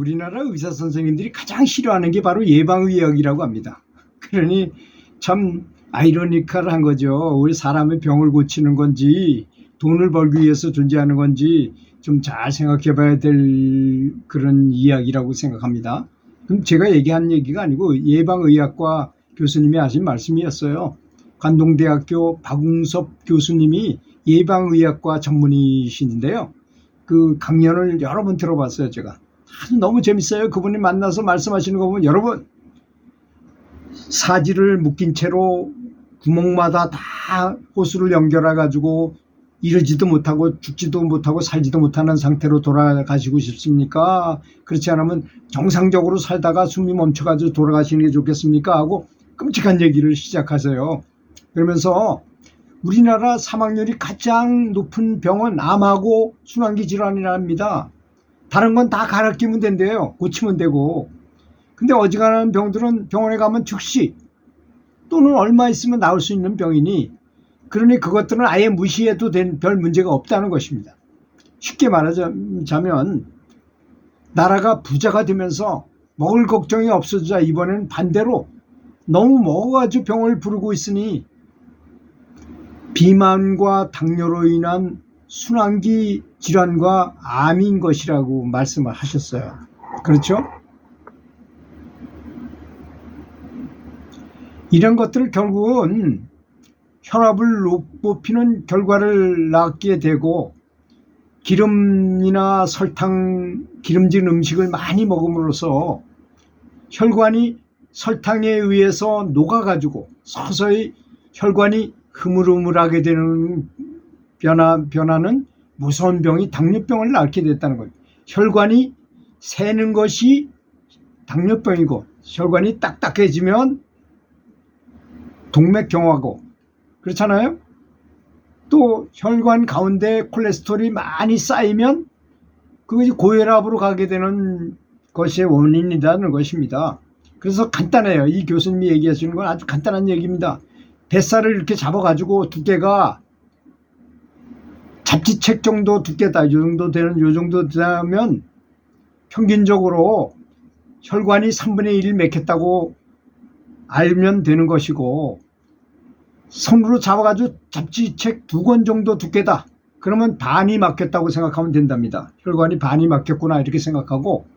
우리나라 의사 선생님들이 가장 싫어하는 게 바로 예방의학이라고 합니다. 그러니 참 아이러니컬한 거죠. 우리 사람의 병을 고치는 건지 돈을 벌기 위해서 존재하는 건지 좀 잘 생각해 봐야 될 그런 이야기라고 생각합니다. 그럼 제가 얘기한 얘기가 아니고 예방의학과 교수님이 하신 말씀이었어요. 관동대학교 박웅섭 교수님이 예방의학과 전문의신인데요. 그 강연을 여러 번 들어봤어요, 제가. 아주 너무 재밌어요. 그분이 만나서 말씀하시는 거 보면 여러분, 사지를 묶인 채로 구멍마다 다 호수를 연결해 가지고 이러지도 못하고 죽지도 못하고 살지도 못하는 상태로 돌아가시고 싶습니까? 그렇지 않으면 정상적으로 살다가 숨이 멈춰가지고 돌아가시는 게 좋겠습니까? 하고 끔찍한 얘기를 시작하세요. 그러면서 우리나라 사망률이 가장 높은 병은 암하고 순환기 질환이랍니다. 다른 건 다 갈아 끼면 된대요. 고치면 되고. 근데 어지간한 병들은 병원에 가면 즉시 또는 얼마 있으면 나올 수 있는 병이니, 그러니 그것들은 아예 무시해도 별 문제가 없다는 것입니다. 쉽게 말하자면 나라가 부자가 되면서 먹을 걱정이 없어지자 이번에는 반대로 너무 먹어가지고 병을 부르고 있으니 비만과 당뇨로 인한 순환기 질환과 암인 것이라고 말씀을 하셨어요. 그렇죠? 이런 것들을 결국은 혈압을 높이는 결과를 낳게 되고, 기름이나 설탕, 기름진 음식을 많이 먹음으로써 혈관이 설탕에 의해서 녹아가지고 서서히 혈관이 흐물흐물하게 되는 변화는 무서운 병이 당뇨병을 낳게 됐다는 거예요. 혈관이 새는 것이 당뇨병이고, 혈관이 딱딱해지면 동맥경화고, 그렇잖아요. 또 혈관 가운데 콜레스테롤이 많이 쌓이면 그것이 고혈압으로 가게 되는 것이 원인이라는 것입니다. 그래서 간단해요. 이 교수님이 얘기하시는 건 아주 간단한 얘기입니다. 뱃살을 이렇게 잡아가지고 두께가 잡지책 정도 두께다, 요 정도 되면 평균적으로 혈관이 3분의 1 막혔다고 알면 되는 것이고, 손으로 잡아가지고 잡지책 2권 정도 두께다, 그러면 반이 막혔다고 생각하면 된답니다. 혈관이 반이 막혔구나 이렇게 생각하고,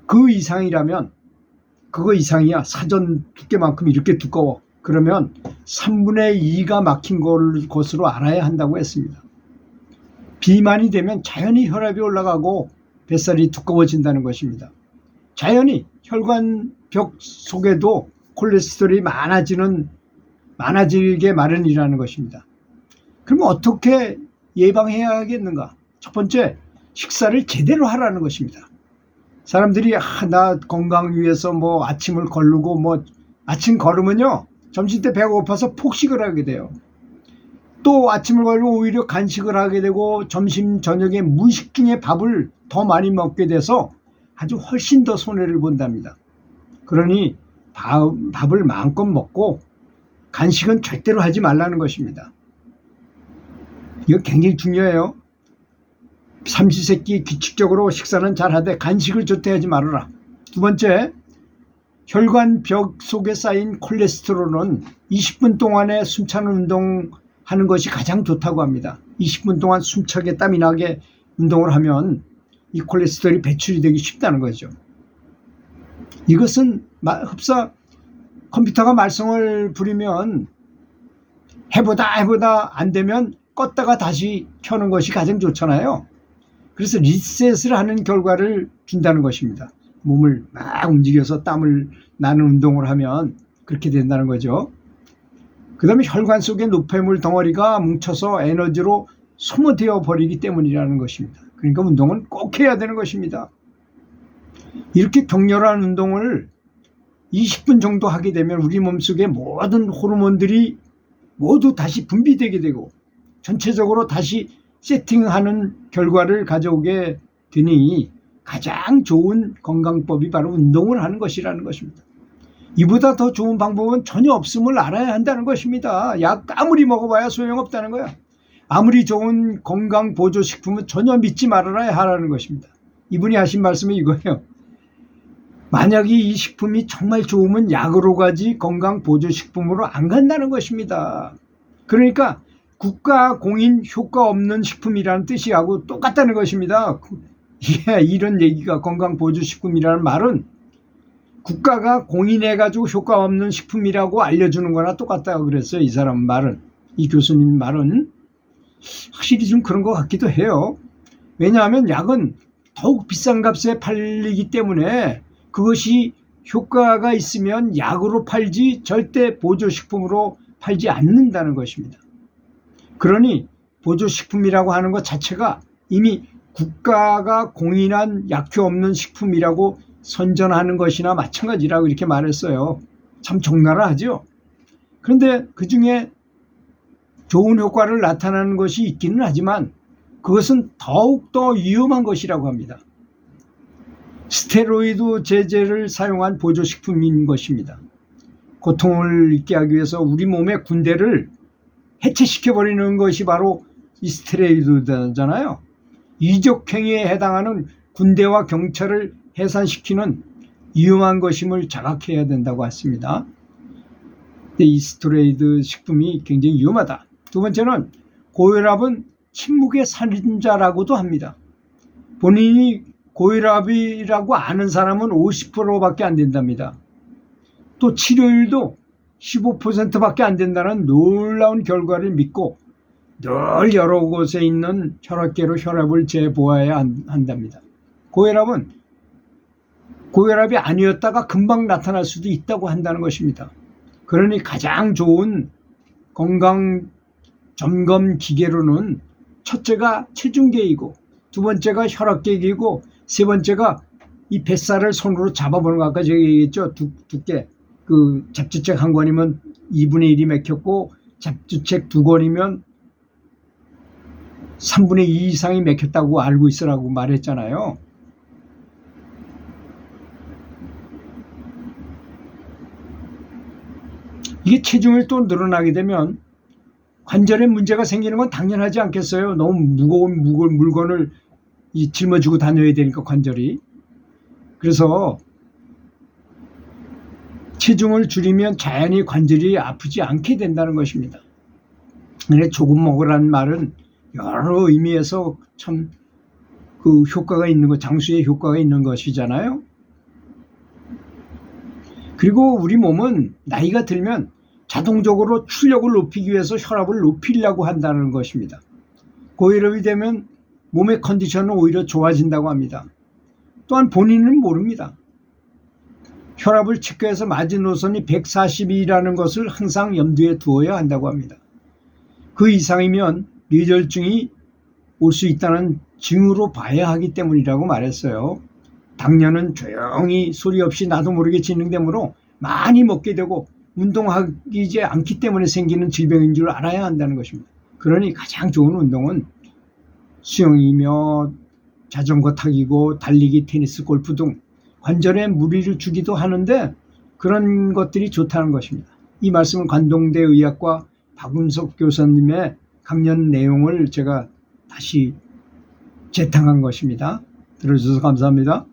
그 이상이라면, 그거 이상이야, 사전 두께만큼 이렇게 두꺼워, 그러면 3분의 2가 막힌 것으로 알아야 한다고 했습니다. 비만이 되면 자연히 혈압이 올라가고 뱃살이 두꺼워진다는 것입니다. 자연히 혈관벽 속에도 콜레스테롤이 많아지게 마련이라는 것입니다. 그러면 어떻게 예방해야 하겠는가? 첫 번째, 식사를 제대로 하라는 것입니다. 사람들이 나 건강 위해서 뭐 아침을 거르고, 뭐 아침 걸으면요 점심 때 배가 고파서 폭식을 하게 돼요. 또 아침을 걸면 오히려 간식을 하게 되고, 점심 저녁에 무식 중에 밥을 더 많이 먹게 돼서 아주 훨씬 더 손해를 본답니다. 그러니 밥을 마음껏 먹고 간식은 절대로 하지 말라는 것입니다. 이거 굉장히 중요해요. 삼시세끼 규칙적으로 식사는 잘하되 간식을 조퇴하지 말아라. 두 번째, 혈관벽 속에 쌓인 콜레스테롤은 20분 동안에 숨차는 운동하는 것이 가장 좋다고 합니다. 20분 동안 숨차게 땀이 나게 운동을 하면 이 콜레스테롤이 배출이 되기 쉽다는 거죠. 이것은 컴퓨터가 말썽을 부리면 해보다 안 되면 껐다가 다시 켜는 것이 가장 좋잖아요. 그래서 리셋을 하는 결과를 준다는 것입니다. 몸을 막 움직여서 땀을 나는 운동을 하면 그렇게 된다는 거죠. 그 다음에 혈관 속에 노폐물 덩어리가 뭉쳐서 에너지로 소모되어 버리기 때문이라는 것입니다. 그러니까 운동은 꼭 해야 되는 것입니다. 이렇게 격렬한 운동을 20분 정도 하게 되면 우리 몸속의 모든 호르몬들이 모두 다시 분비되게 되고 전체적으로 다시 세팅하는 결과를 가져오게 되니 가장 좋은 건강법이 바로 운동을 하는 것이라는 것입니다. 이보다 더 좋은 방법은 전혀 없음을 알아야 한다는 것입니다. 약 아무리 먹어봐야 소용없다는 거야. 아무리 좋은 건강 보조식품은 전혀 믿지 말아야 하라는 것입니다. 이분이 하신 말씀이 이거예요. 만약에 이 식품이 정말 좋으면 약으로 가지 건강보조식품으로 안 간다는 것입니다. 그러니까 국가 공인 효과 없는 식품이라는 뜻이하고 똑같다는 것입니다. 이런 얘기가 건강보조식품이라는 말은 국가가 공인해가지고 효과 없는 식품이라고 알려주는 거나 똑같다고 그랬어요. 이 사람 말은, 이 교수님 말은. 확실히 좀 그런 것 같기도 해요. 왜냐하면 약은 더욱 비싼 값에 팔리기 때문에 그것이 효과가 있으면 약으로 팔지 절대 보조식품으로 팔지 않는다는 것입니다. 그러니 보조식품이라고 하는 것 자체가 이미 국가가 공인한 약효 없는 식품이라고 선전하는 것이나 마찬가지라고 이렇게 말했어요. 참 적나라하죠. 그런데 그중에 좋은 효과를 나타내는 것이 있기는 하지만 그것은 더욱더 위험한 것이라고 합니다. 스테로이드 제제를 사용한 보조식품인 것입니다. 고통을 잊게 하기 위해서 우리 몸의 군대를 해체시켜버리는 것이 바로 이 스테로이드잖아요. 이적행위에 해당하는 군대와 경찰을 해산시키는 위험한 것임을 자각해야 된다고 했습니다. 이 스테로이드 식품이 굉장히 위험하다. 두 번째는 고혈압은 침묵의 살인자라고도 합니다. 본인이 고혈압이라고 아는 사람은 50%밖에 안 된답니다. 또 치료율도 15%밖에 안 된다는 놀라운 결과를 믿고 늘 여러 곳에 있는 혈압계로 혈압을 재보아야 한답니다. 고혈압이 아니었다가 금방 나타날 수도 있다고 한다는 것입니다. 그러니 가장 좋은 건강 점검 기계로는 첫째가 체중계이고 두 번째가 혈압계이고 세 번째가 이 뱃살을 손으로 잡아보는 거 아까 제가 얘기했죠. 두께 그 잡주책 한 권이면 2분의 1이 맥혔고 잡주책 두 권이면 3분의 2 이상이 맥혔다고 알고 있으라고 말했잖아요. 이게 체중이 또 늘어나게 되면 관절에 문제가 생기는 건 당연하지 않겠어요? 너무 무거운 물건을 짊어지고 다녀야 되니까 관절이. 그래서 체중을 줄이면 자연히 관절이 아프지 않게 된다는 것입니다. 근데 조금 먹으라는 말은 여러 의미에서 참 그 효과가 있는 것, 장수의 효과가 있는 것이잖아요. 그리고 우리 몸은 나이가 들면 자동적으로 출력을 높이기 위해서 혈압을 높이려고 한다는 것입니다. 고혈압이 되면 몸의 컨디션은 오히려 좋아진다고 합니다. 또한 본인은 모릅니다. 혈압을 체크해서 마지노선이 140이라는 것을 항상 염두에 두어야 한다고 합니다. 그 이상이면 뇌졸중이 올 수 있다는 징후로 봐야 하기 때문이라고 말했어요. 당뇨는 조용히 소리 없이 나도 모르게 진행되므로 많이 먹게 되고 운동하지 않기 때문에 생기는 질병인 줄 알아야 한다는 것입니다. 그러니 가장 좋은 운동은 수영이며 자전거 타기고 달리기, 테니스, 골프 등 관절에 무리를 주기도 하는데 그런 것들이 좋다는 것입니다. 이 말씀은 관동대 의학과 박운석 교수님의 강연 내용을 제가 다시 재탕한 것입니다. 들어주셔서 감사합니다.